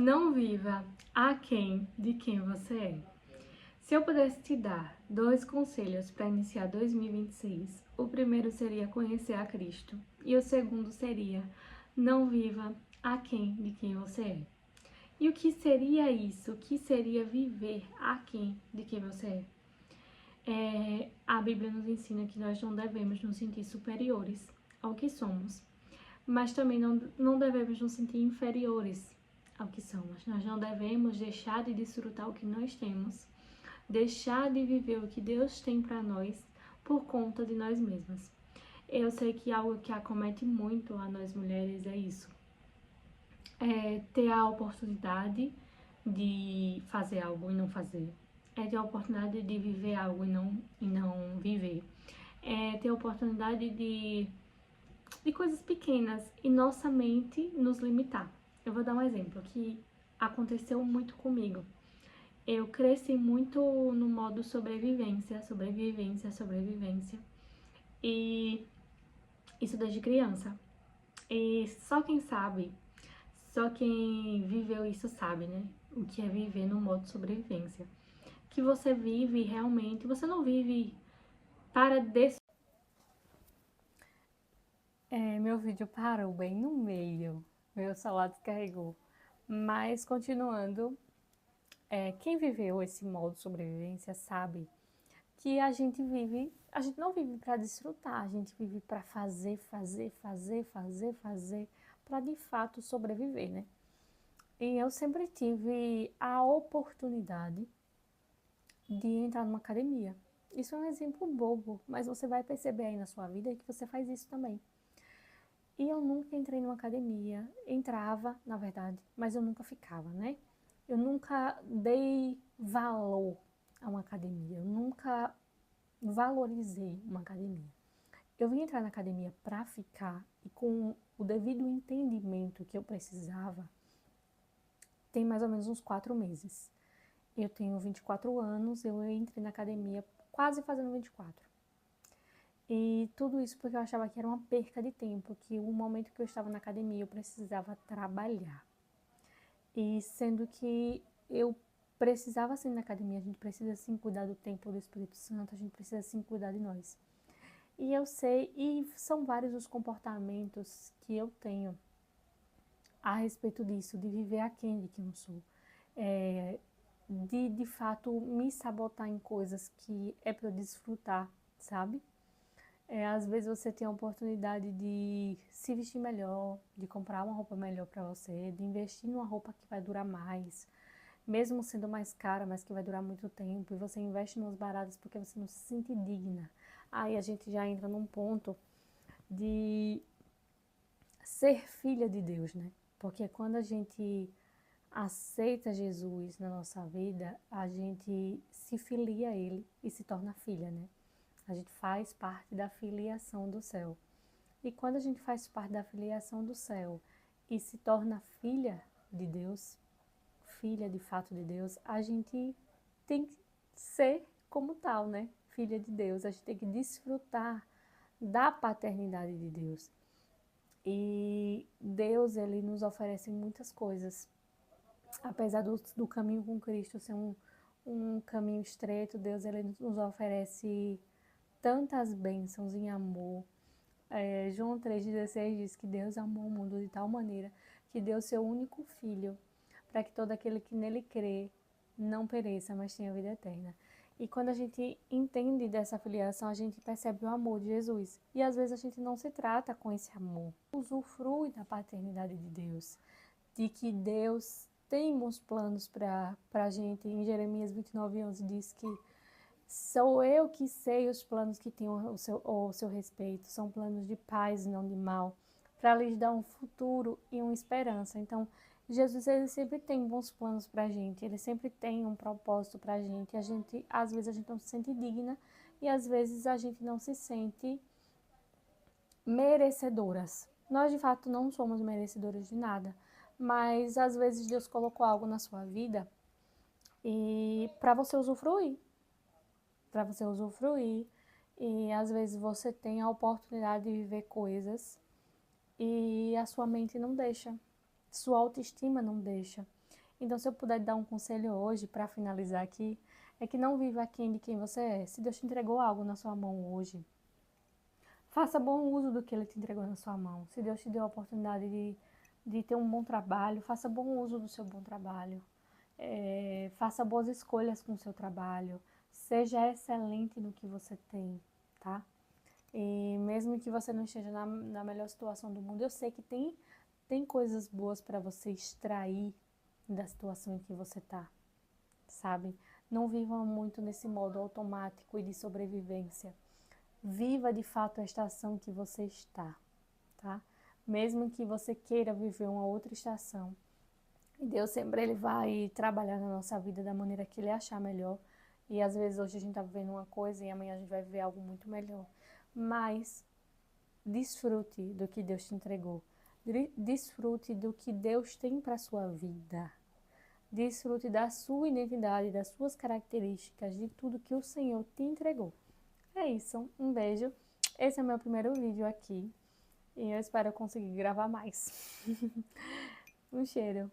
Não viva aquém de quem você é. Se eu pudesse te dar 2 conselhos para iniciar 2026, o primeiro seria conhecer a Cristo e o segundo seria não viva aquém de quem você é. E o que seria isso? O que seria viver aquém de quem você é? A Bíblia nos ensina que nós não devemos nos sentir superiores ao que somos, mas também não devemos nos sentir inferiores ao que somos. Nós não devemos deixar de desfrutar o que nós temos, deixar de viver o que Deus tem para nós por conta de nós mesmas. Eu sei que algo que acomete muito a nós mulheres é isso. É ter a oportunidade de fazer algo e não fazer. É ter a oportunidade de viver algo e não viver. É ter a oportunidade de coisas pequenas e nossa mente nos limitar. Eu vou dar um exemplo que aconteceu muito comigo. Eu cresci muito no modo sobrevivência, sobrevivência, sobrevivência. E isso desde criança. E só quem sabe, só quem viveu isso sabe, né? O que é viver no modo sobrevivência. Que você vive realmente, você não vive para meu vídeo parou bem no meio, meu celular descarregou. Mas continuando, quem viveu esse modo de sobrevivência sabe que a gente não vive para desfrutar, a gente vive para fazer, para de fato sobreviver, né? E eu sempre tive a oportunidade de entrar numa academia. Isso é um exemplo bobo, mas você vai perceber aí na sua vida que você faz isso também. E eu nunca entrei numa academia, entrava, na verdade, mas eu nunca ficava, né? Eu nunca dei valor a uma academia, eu nunca valorizei uma academia. Eu vim entrar na academia para ficar e com o devido entendimento que eu precisava, tem mais ou menos uns 4 meses. Eu tenho 24 anos, eu entrei na academia quase fazendo 24. E tudo isso porque eu achava que era uma perca de tempo, que o momento que eu estava na academia eu precisava trabalhar. E sendo que eu precisava sim na academia, a gente precisa sim cuidar do templo do Espírito Santo, a gente precisa sim cuidar de nós. E eu sei, e são vários os comportamentos que eu tenho a respeito disso, de viver aquém de quem eu sou. De fato me sabotar em coisas que é para eu desfrutar, sabe? Às vezes você tem a oportunidade de se vestir melhor, de comprar uma roupa melhor para você, de investir numa roupa que vai durar mais, mesmo sendo mais cara, mas que vai durar muito tempo, e você investe nos baratos porque você não se sente digna. Aí a gente já entra num ponto de ser filha de Deus, né? Porque quando a gente aceita Jesus na nossa vida, a gente se filia a Ele e se torna filha, né? A gente faz parte da filiação do céu. E quando a gente faz parte da filiação do céu e se torna filha de Deus, filha de fato de Deus, a gente tem que ser como tal, né? Filha de Deus. A gente tem que desfrutar da paternidade de Deus. E Deus, ele nos oferece muitas coisas. Apesar do caminho com Cristo ser um caminho estreito, Deus, ele nos oferece tantas bênçãos em amor. João 3,16 diz que Deus amou o mundo de tal maneira que deu seu único filho, para que todo aquele que nele crê não pereça, mas tenha vida eterna. E quando a gente entende dessa filiação, a gente percebe o amor de Jesus. E às vezes a gente não se trata com esse amor. Usufrui da paternidade de Deus, de que Deus tem bons planos para a gente. Em Jeremias 29:11 diz que sou eu que sei os planos que tenho ao seu respeito. São planos de paz e não de mal, para lhes dar um futuro e uma esperança. Então, Jesus, ele sempre tem bons planos para a gente. Ele sempre tem um propósito para a gente. Às vezes, a gente não se sente digna e às vezes a gente não se sente merecedoras. Nós, de fato, não somos merecedoras de nada. Mas, às vezes, Deus colocou algo na sua vida e para você usufruir. E às vezes você tem a oportunidade de viver coisas e a sua mente não deixa, sua autoestima não deixa. Então, se eu puder dar um conselho hoje, para finalizar aqui, é que não viva aquém de quem você é. Se Deus te entregou algo na sua mão hoje, faça bom uso do que Ele te entregou na sua mão. Se Deus te deu a oportunidade de ter um bom trabalho, faça bom uso do seu bom trabalho. Faça boas escolhas com o seu trabalho. Seja excelente no que você tem, tá? E mesmo que você não esteja na melhor situação do mundo, eu sei que tem coisas boas para você extrair da situação em que você tá, sabe? Não viva muito nesse modo automático e de sobrevivência. Viva de fato a estação que você está, tá? Mesmo que você queira viver uma outra estação, Deus sempre ele vai trabalhar na nossa vida da maneira que ele achar melhor. E às vezes hoje a gente tá vivendo uma coisa e amanhã a gente vai viver algo muito melhor. Mas desfrute do que Deus te entregou. Desfrute do que Deus tem para sua vida. Desfrute da sua identidade, das suas características, de tudo que o Senhor te entregou. É isso, um beijo. Esse é o meu primeiro vídeo aqui e eu espero conseguir gravar mais. Um cheiro.